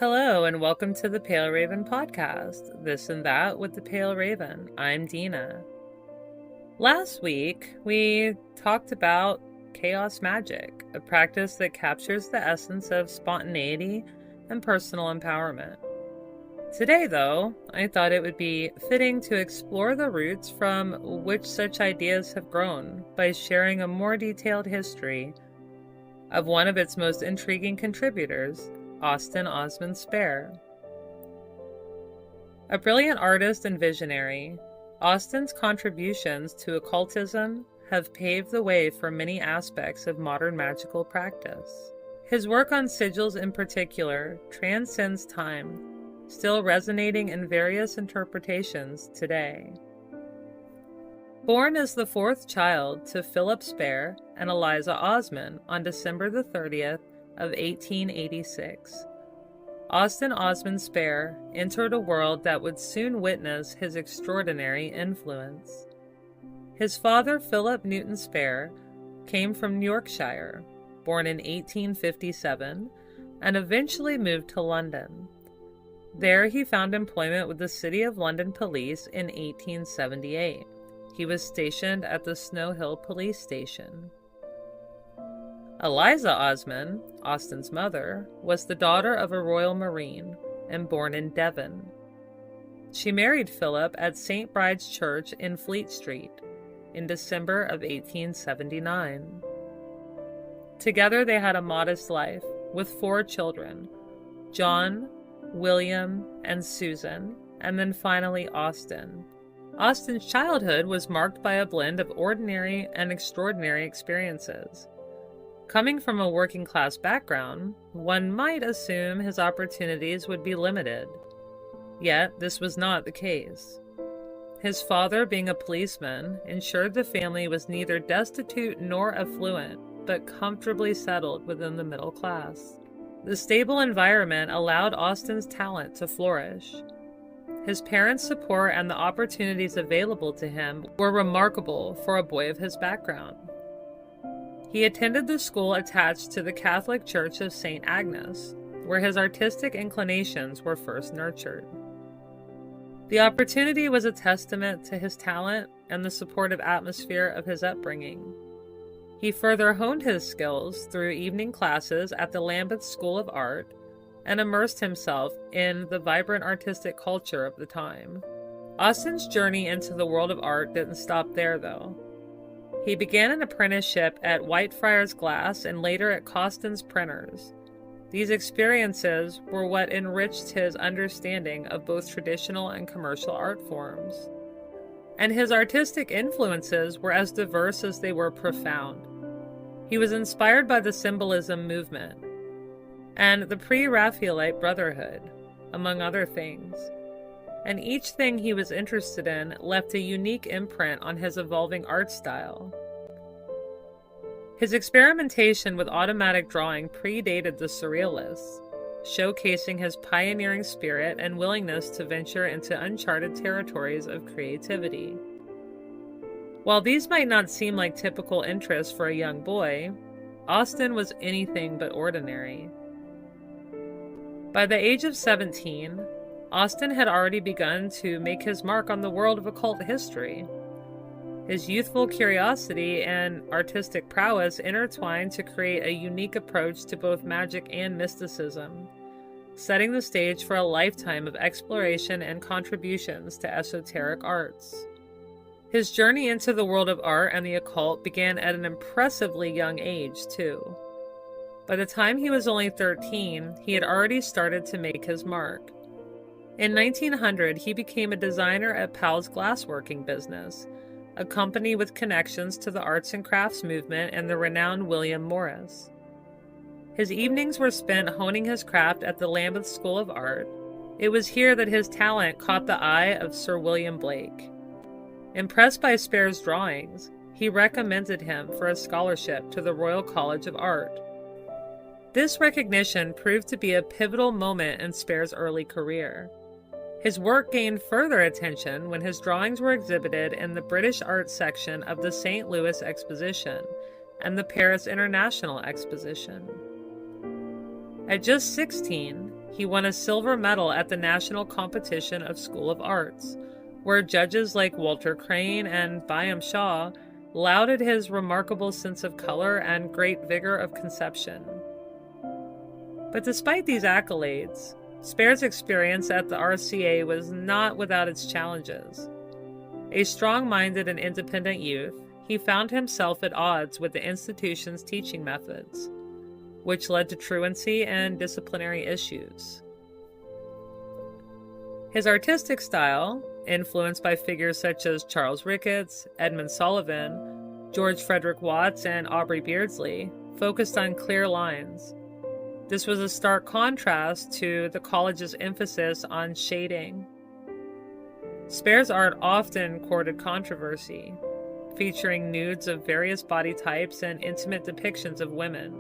Hello, and welcome to the Pale Raven podcast, This and That with the Pale Raven. I'm Dena. Last week, we talked about chaos magic, a practice that captures the essence of spontaneity and personal empowerment. Today, though, I thought it would be fitting to explore the roots from which such ideas have grown by sharing a more detailed history of one of its most intriguing contributors, Austin Osman Spare. A brilliant artist and visionary, Austin's contributions to occultism have paved the way for many aspects of modern magical practice. His work on sigils in particular transcends time, still resonating in various interpretations today. Born as the fourth child to Philip Spare and Eliza Osman on December the 30th of 1886, Austin Osman Spare entered a world that would soon witness his extraordinary influence. His father, Philip Newton Spare, came from Yorkshire, born in 1857, and eventually moved to London. There he found employment with the City of London Police in 1878. He was stationed at the Snow Hill Police Station. Eliza Osman, Austin's mother, was the daughter of a Royal Marine and born in Devon. She married Philip at St. Bride's Church in Fleet Street in December of 1879. Together they had a modest life with 4 children, John, William, and Susan, and then finally Austin. Austin's childhood was marked by a blend of ordinary and extraordinary experiences. Coming from a working-class background, one might assume his opportunities would be limited. Yet, this was not the case. His father, being a policeman, ensured the family was neither destitute nor affluent, but comfortably settled within the middle class. The stable environment allowed Austin's talent to flourish. His parents' support and the opportunities available to him were remarkable for a boy of his background. He attended the school attached to the Catholic Church of St. Agnes, where his artistic inclinations were first nurtured. The opportunity was a testament to his talent and the supportive atmosphere of his upbringing. He further honed his skills through evening classes at the Lambeth School of Art and immersed himself in the vibrant artistic culture of the time. Austin's journey into the world of art didn't stop there, though. He began an apprenticeship at Whitefriars Glass and later at Costin's Printers. These experiences were what enriched his understanding of both traditional and commercial art forms. And his artistic influences were as diverse as they were profound. He was inspired by the symbolism movement and the pre-Raphaelite Brotherhood, among other things. And each thing he was interested in left a unique imprint on his evolving art style. His experimentation with automatic drawing predated the Surrealists, showcasing his pioneering spirit and willingness to venture into uncharted territories of creativity. While these might not seem like typical interests for a young boy, Austin was anything but ordinary. By the age of 17, Austin had already begun to make his mark on the world of occult history. His youthful curiosity and artistic prowess intertwined to create a unique approach to both magic and mysticism, setting the stage for a lifetime of exploration and contributions to esoteric arts. His journey into the world of art and the occult began at an impressively young age, too. By the time he was only 13, he had already started to make his mark. In 1900, he became a designer at Powell's glassworking business, a company with connections to the arts and crafts movement and the renowned William Morris. His evenings were spent honing his craft at the Lambeth School of Art. It was here that his talent caught the eye of Sir William Blake. Impressed by Spare's drawings, he recommended him for a scholarship to the Royal College of Art. This recognition proved to be a pivotal moment in Spare's early career. His work gained further attention when his drawings were exhibited in the British art section of the St. Louis Exposition and the Paris International Exposition. At just 16, he won a silver medal at the National Competition of School of Arts, where judges like Walter Crane and Byam Shaw lauded his remarkable sense of color and great vigor of conception. But despite these accolades, Spare's experience at the RCA was not without its challenges. A strong-minded and independent youth, he found himself at odds with the institution's teaching methods, which led to truancy and disciplinary issues. His artistic style, influenced by figures such as Charles Ricketts, Edmund Sullivan, George Frederick Watts, and Aubrey Beardsley, focused on clear lines. This was a stark contrast to the college's emphasis on shading. Spare's art often courted controversy, featuring nudes of various body types and intimate depictions of women.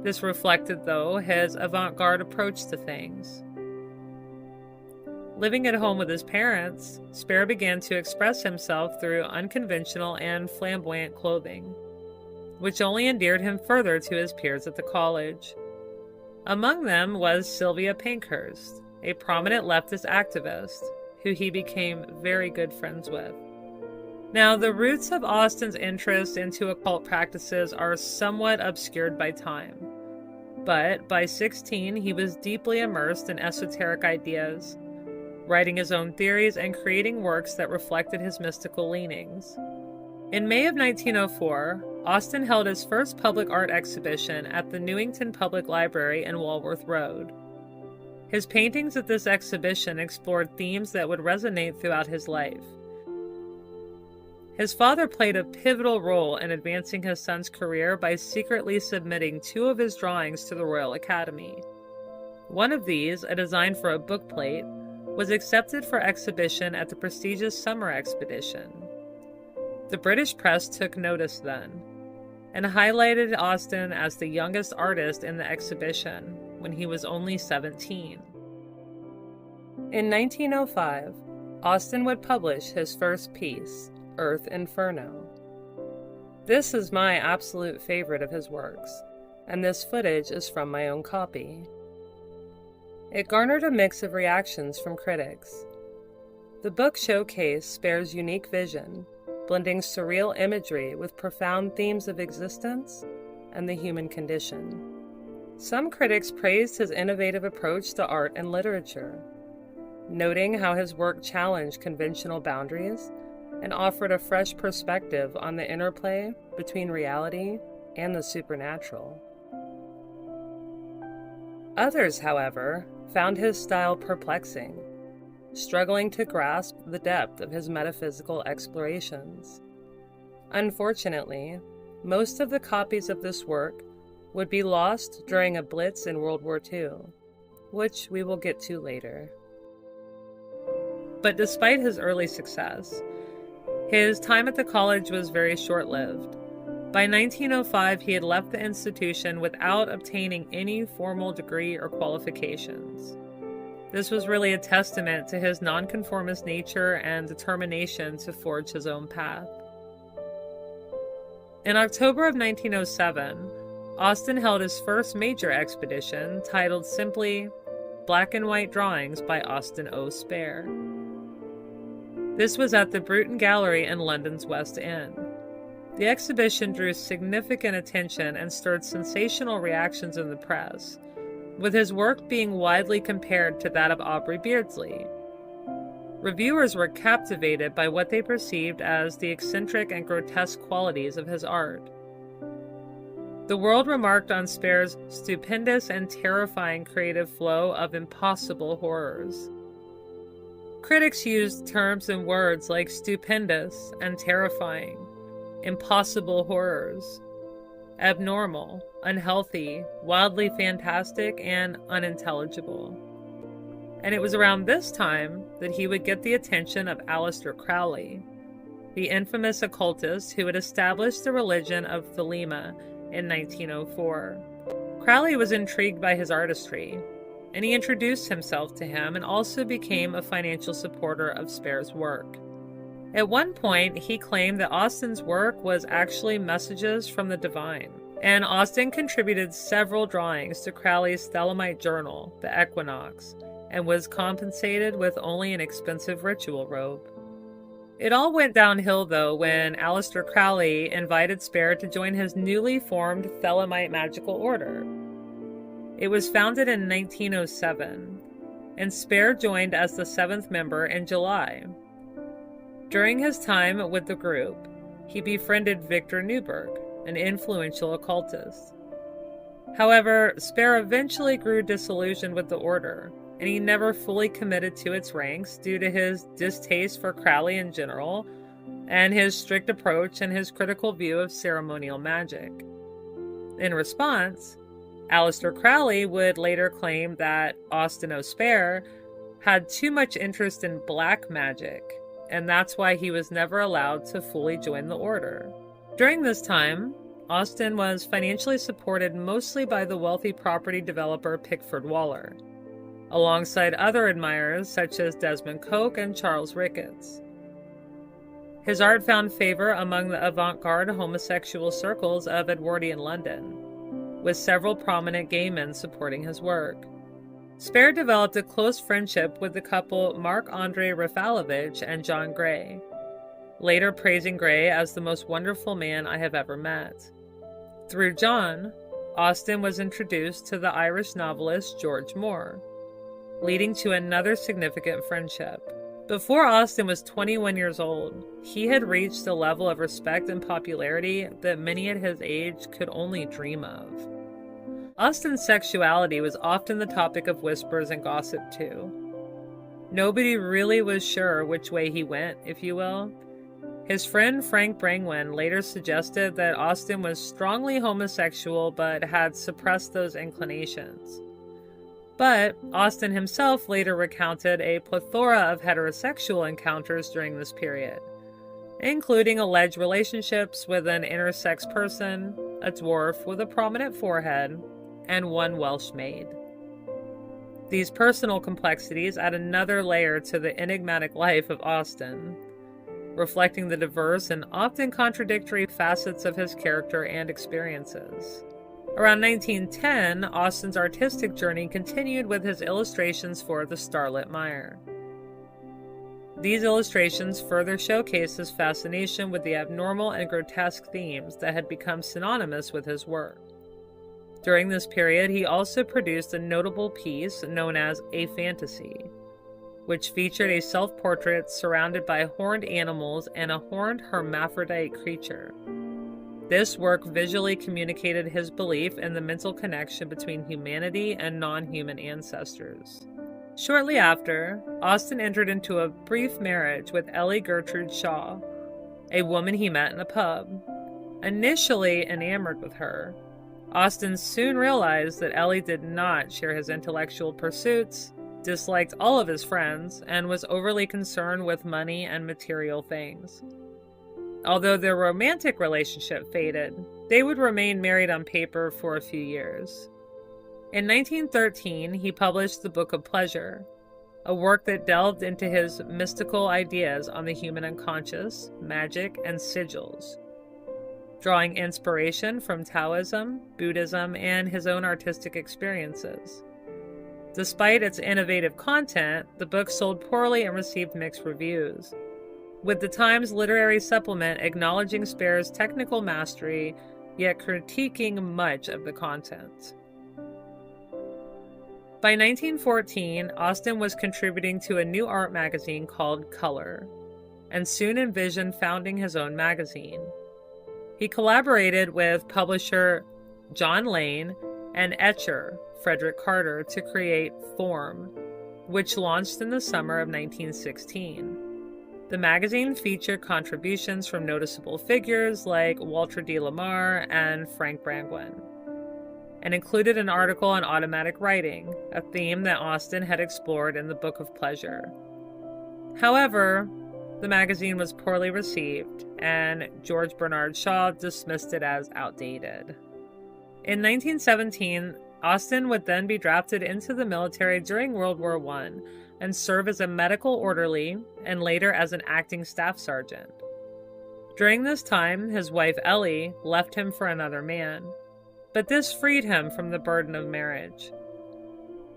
This reflected, though, his avant-garde approach to things. Living at home with his parents, Spare began to express himself through unconventional and flamboyant clothing, which only endeared him further to his peers at the college. Among them was Sylvia Pankhurst, a prominent leftist activist, who he became very good friends with. Now, the roots of Austin's interest into occult practices are somewhat obscured by time, but by 16 he was deeply immersed in esoteric ideas, writing his own theories and creating works that reflected his mystical leanings. In May of 1904, Austin held his first public art exhibition at the Newington Public Library in Walworth Road. His paintings at this exhibition explored themes that would resonate throughout his life. His father played a pivotal role in advancing his son's career by secretly submitting 2 of his drawings to the Royal Academy. One of these, a design for a bookplate, was accepted for exhibition at the prestigious summer expedition. The British press took notice then, and highlighted Austin as the youngest artist in the exhibition when he was only 17. In 1905, Austin would publish his first piece, Earth Inferno. This is my absolute favorite of his works, and this footage is from my own copy. It garnered a mix of reactions from critics. The book showcased Spare's unique vision, blending surreal imagery with profound themes of existence and the human condition. Some critics praised his innovative approach to art and literature, noting how his work challenged conventional boundaries and offered a fresh perspective on the interplay between reality and the supernatural. Others, however, found his style perplexing, struggling to grasp the depth of his metaphysical explorations. Unfortunately, most of the copies of this work would be lost during a blitz in World War II, which we will get to later. But despite his early success, his time at the college was very short-lived. By 1905, he had left the institution without obtaining any formal degree or qualifications. This was really a testament to his nonconformist nature and determination to forge his own path. In October of 1907, Austin held his first major expedition, titled simply Black and White Drawings by Austin O. Spare. This was at the Bruton Gallery in London's West End. The exhibition drew significant attention and stirred sensational reactions in the press, with his work being widely compared to that of Aubrey Beardsley. Reviewers were captivated by what they perceived as the eccentric and grotesque qualities of his art. The world remarked on Spare's stupendous and terrifying creative flow of impossible horrors. Critics used terms and words like stupendous and terrifying, impossible horrors, abnormal, unhealthy, wildly fantastic, and unintelligible. And it was around this time that he would get the attention of Aleister Crowley, the infamous occultist who had established the religion of Thelema in 1904. Crowley was intrigued by his artistry, and he introduced himself to him and also became a financial supporter of Spare's work. At one point, he claimed that Austin's work was actually messages from the divine, and Austin contributed several drawings to Crowley's Thelemite journal, The Equinox, and was compensated with only an expensive ritual robe. It all went downhill, though, when Aleister Crowley invited Spare to join his newly formed Thelemite magical order. It was founded in 1907, and Spare joined as the 7th member in July. During his time with the group, he befriended Victor Newberg, an influential occultist. However, Spare eventually grew disillusioned with the order, and he never fully committed to its ranks due to his distaste for Crowley in general, and his strict approach and his critical view of ceremonial magic. In response, Aleister Crowley would later claim that Austin Osman Spare had too much interest in black magic, and that's why he was never allowed to fully join the order. During this time, Austin was financially supported mostly by the wealthy property developer Pickford Waller, alongside other admirers such as Desmond Coke and Charles Ricketts. His art found favor among the avant-garde homosexual circles of Edwardian London, with several prominent gay men supporting his work. Spare developed a close friendship with the couple Marc-Andre Rafalovich and John Gray, later praising Gray as the most wonderful man I have ever met. Through John, Austin was introduced to the Irish novelist George Moore, leading to another significant friendship. Before Austin was 21 years old, he had reached a level of respect and popularity that many at his age could only dream of. Austin's sexuality was often the topic of whispers and gossip too. Nobody really was sure which way he went, if you will. His friend Frank Brangwyn later suggested that Austin was strongly homosexual but had suppressed those inclinations. But Austin himself later recounted a plethora of heterosexual encounters during this period, including alleged relationships with an intersex person, a dwarf with a prominent forehead, and one Welsh maid. These personal complexities add another layer to the enigmatic life of Austin, reflecting the diverse and often contradictory facets of his character and experiences. Around 1910, Austin's artistic journey continued with his illustrations for the Starlit Mire. These illustrations further showcase his fascination with the abnormal and grotesque themes that had become synonymous with his work. During this period, he also produced a notable piece known as A Fantasy, which featured a self-portrait surrounded by horned animals and a horned hermaphrodite creature. This work visually communicated his belief in the mental connection between humanity and non-human ancestors. Shortly after, Austin entered into a brief marriage with Ellie Gertrude Shaw, a woman he met in a pub. Initially enamored with her, Austin soon realized that Ellie did not share his intellectual pursuits, disliked all of his friends, and was overly concerned with money and material things. Although their romantic relationship faded, they would remain married on paper for a few years. In 1913, he published the Book of Pleasure, a work that delved into his mystical ideas on the human unconscious, magic, and sigils, drawing inspiration from Taoism, Buddhism, and his own artistic experiences. Despite its innovative content, the book sold poorly and received mixed reviews, with the Times literary supplement acknowledging Spare's technical mastery, yet critiquing much of the content. By 1914, Austin was contributing to a new art magazine called Color, and soon envisioned founding his own magazine. He collaborated with publisher John Lane and etcher Frederick Carter to create Form, which launched in the summer of 1916. The magazine featured contributions from noticeable figures like Walter de la Mare and Frank Brangwyn, and included an article on automatic writing, a theme that Austin had explored in the Book of Pleasure. However, the magazine was poorly received, and George Bernard Shaw dismissed it as outdated. In 1917, Austin would then be drafted into the military during World War I and serve as a medical orderly and later as an acting staff sergeant. During this time, his wife Ellie left him for another man, but this freed him from the burden of marriage.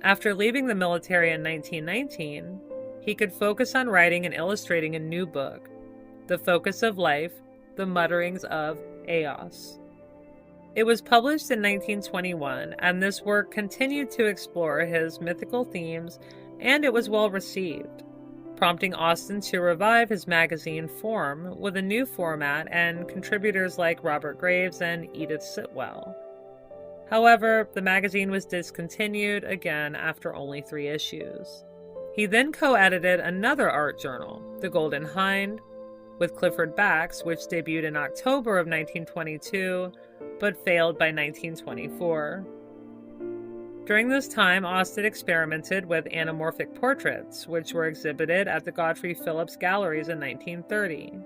After leaving the military in 1919, he could focus on writing and illustrating a new book, The Focus of Life, The Mutterings of Eos. It was published in 1921, and this work continued to explore his mythical themes, and it was well received, prompting Austin to revive his magazine form with a new format and contributors like Robert Graves and Edith Sitwell. However, the magazine was discontinued again after only 3 issues. He then co-edited another art journal, The Golden Hind, with Clifford Bax, which debuted in October of 1922, but failed by 1924. During this time, Austin experimented with anamorphic portraits, which were exhibited at the Godfrey Phillips Galleries in 1930.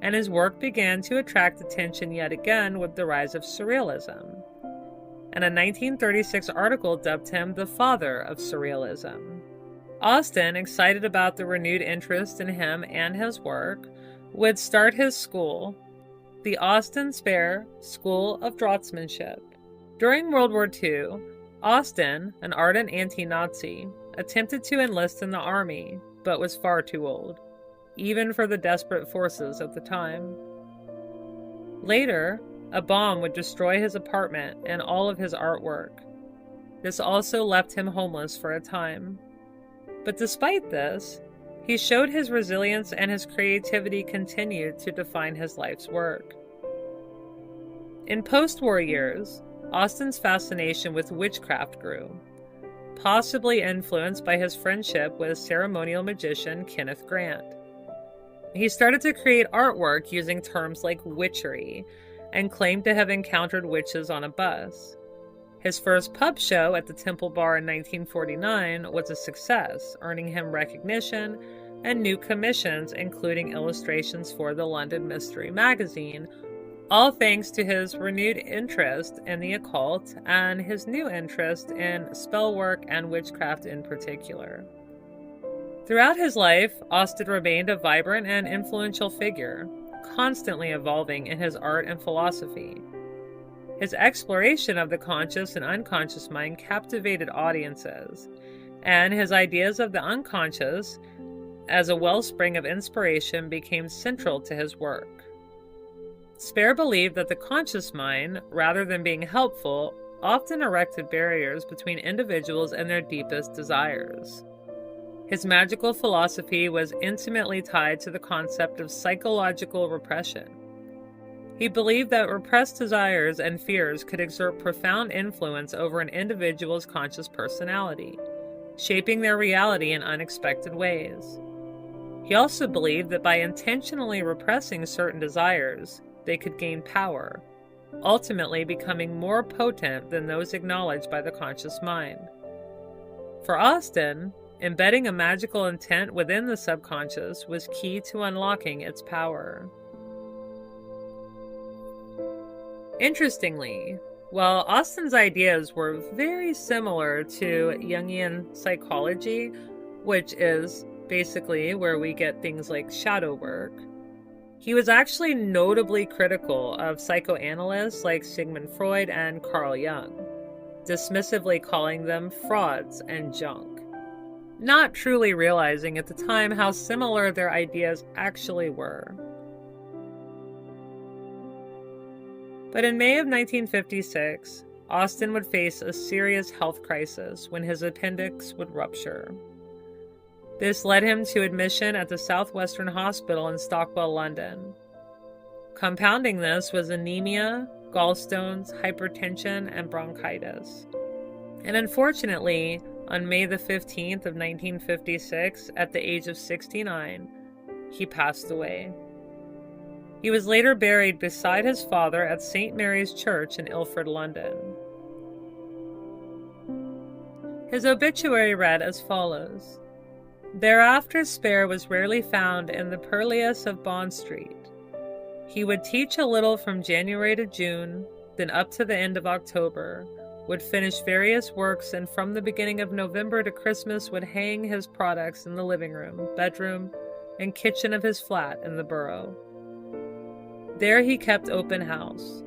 And his work began to attract attention yet again with the rise of Surrealism. And a 1936 article dubbed him the father of Surrealism. Austin, excited about the renewed interest in him and his work, would start his school, the Austin Spare School of Draughtsmanship. During World War II, Austin, an ardent anti-Nazi, attempted to enlist in the army, but was far too old, even for the desperate forces of the time. Later, a bomb would destroy his apartment and all of his artwork. This also left him homeless for a time. But despite this, he showed his resilience, and his creativity continued to define his life's work. In post-war years, Austin's fascination with witchcraft grew, possibly influenced by his friendship with ceremonial magician Kenneth Grant. He started to create artwork using terms like witchery, and claimed to have encountered witches on a bus. His first pub show at the Temple Bar in 1949 was a success, earning him recognition and new commissions, including illustrations for the London Mystery magazine, all thanks to his renewed interest in the occult and his new interest in spell work and witchcraft in particular. Throughout his life, Austin remained a vibrant and influential figure, constantly evolving in his art and philosophy. His exploration of the conscious and unconscious mind captivated audiences, and his ideas of the unconscious as a wellspring of inspiration became central to his work. Spare believed that the conscious mind, rather than being helpful, often erected barriers between individuals and their deepest desires. His magical philosophy was intimately tied to the concept of psychological repression. He believed that repressed desires and fears could exert profound influence over an individual's conscious personality, shaping their reality in unexpected ways. He also believed that by intentionally repressing certain desires, they could gain power, ultimately becoming more potent than those acknowledged by the conscious mind. For Austin, embedding a magical intent within the subconscious was key to unlocking its power. Interestingly, while Austin's ideas were very similar to Jungian psychology, which is basically where we get things like shadow work, he was actually notably critical of psychoanalysts like Sigmund Freud and Carl Jung, dismissively calling them frauds and junk, not truly realizing at the time how similar their ideas actually were. But in May of 1956, Austin would face a serious health crisis when his appendix would rupture. This led him to admission at the Southwestern Hospital in Stockwell, London. Compounding this was anemia, gallstones, hypertension, and bronchitis. And unfortunately, on May the 15th of 1956, at the age of 69, he passed away. He was later buried beside his father at St. Mary's Church in Ilford, London. His obituary read as follows: "Thereafter Spare was rarely found in the purlieus of Bond Street. He would teach a little from January to June, then up to the end of October, would finish various works, and from the beginning of November to Christmas would hang his products in the living room, bedroom, and kitchen of his flat in the borough. There he kept open house.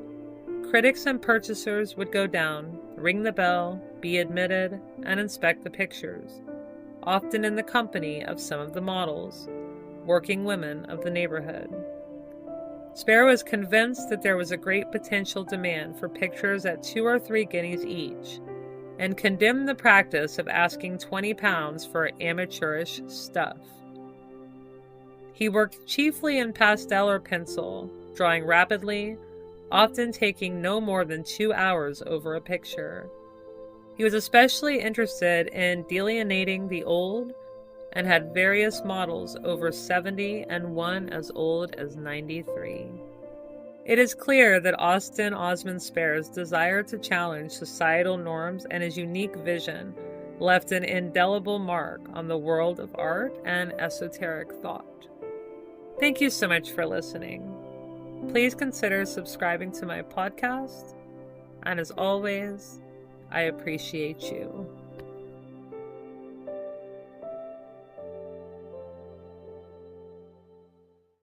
Critics and purchasers would go down, ring the bell, be admitted, and inspect the pictures, often in the company of some of the models, working women of the neighborhood. Spare was convinced that there was a great potential demand for pictures at 2 or 3 guineas each, and condemned the practice of asking £20 for amateurish stuff. He worked chiefly in pastel or pencil, drawing rapidly, often taking no more than 2 hours over a picture. He was especially interested in delineating the old and had various models over 70 and one as old as 93. It is clear that Austin Osman Spare's desire to challenge societal norms and his unique vision left an indelible mark on the world of art and esoteric thought. Thank you so much for listening. Please consider subscribing to my podcast, and as always, I appreciate you.